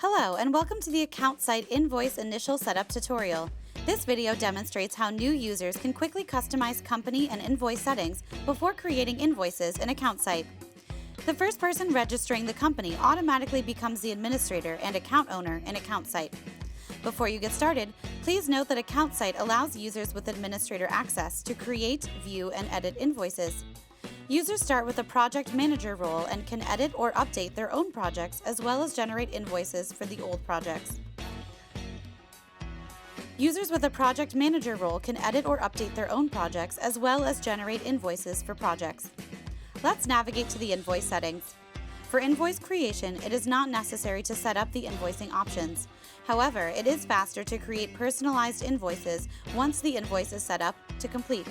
Hello and welcome to the Accountsight Invoice Initial Setup tutorial. This video demonstrates how new users can quickly customize company and invoice settings before creating invoices in Accountsight. The first person registering the company automatically becomes the administrator and account owner in Accountsight. Before you get started, please note that Accountsight allows users with administrator access to create, view, and edit invoices. Users start with a project manager role and can edit or update their own projects as well as generate invoices for the old projects. Users with a project manager role can edit or update their own projects as well as generate invoices for projects. Let's navigate to the invoice settings. For invoice creation, it is not necessary to set up the invoicing options. However, it is faster to create personalized invoices once the invoice is set up to complete.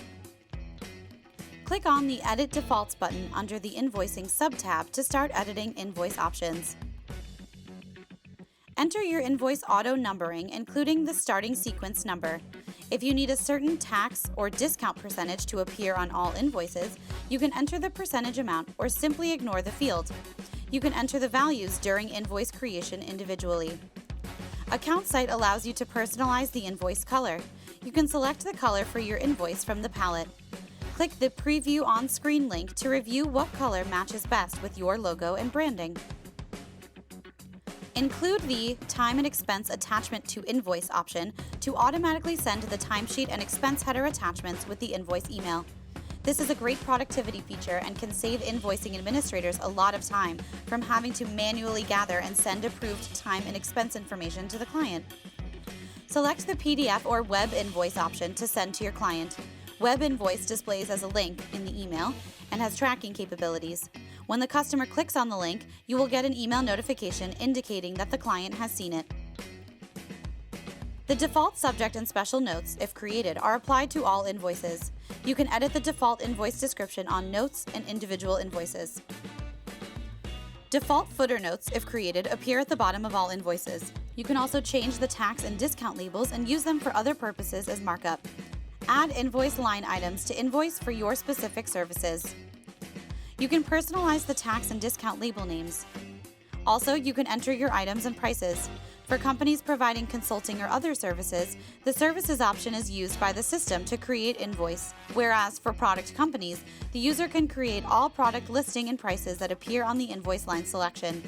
Click on the Edit Defaults button under the Invoicing sub-tab to start editing invoice options. Enter your invoice auto numbering, including the starting sequence number. If you need a certain tax or discount percentage to appear on all invoices, you can enter the percentage amount or simply ignore the field. You can enter the values during invoice creation individually. Accountsight allows you to personalize the invoice color. You can select the color for your invoice from the palette. Click the Preview on-screen link to review what color matches best with your logo and branding. Include the Time and Expense Attachment to Invoice option to automatically send the timesheet and expense header attachments with the invoice email. This is a great productivity feature and can save invoicing administrators a lot of time from having to manually gather and send approved time and expense information to the client. Select the PDF or Web Invoice option to send to your client. Web Invoice displays as a link in the email and has tracking capabilities. When the customer clicks on the link, you will get an email notification indicating that the client has seen it. The default subject and special notes, if created, are applied to all invoices. You can edit the default invoice description on notes and individual invoices. Default footer notes, if created, appear at the bottom of all invoices. You can also change the tax and discount labels and use them for other purposes as markup. Add invoice line items to invoice for your specific services. You can personalize the tax and discount label names. Also, you can enter your items and prices. For companies providing consulting or other services, the services option is used by the system to create invoice, whereas for product companies, the user can create all product listing and prices that appear on the invoice line selection.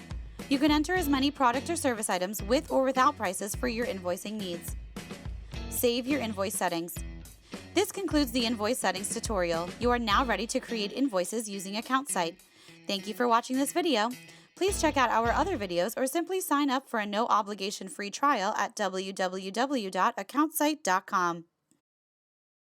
You can enter as many product or service items with or without prices for your invoicing needs. Save your invoice settings. This concludes the invoice settings tutorial. You are now ready to create invoices using Accountsight. Thank you for watching this video. Please check out our other videos or simply sign up for a no-obligation free trial at www.accountsight.com.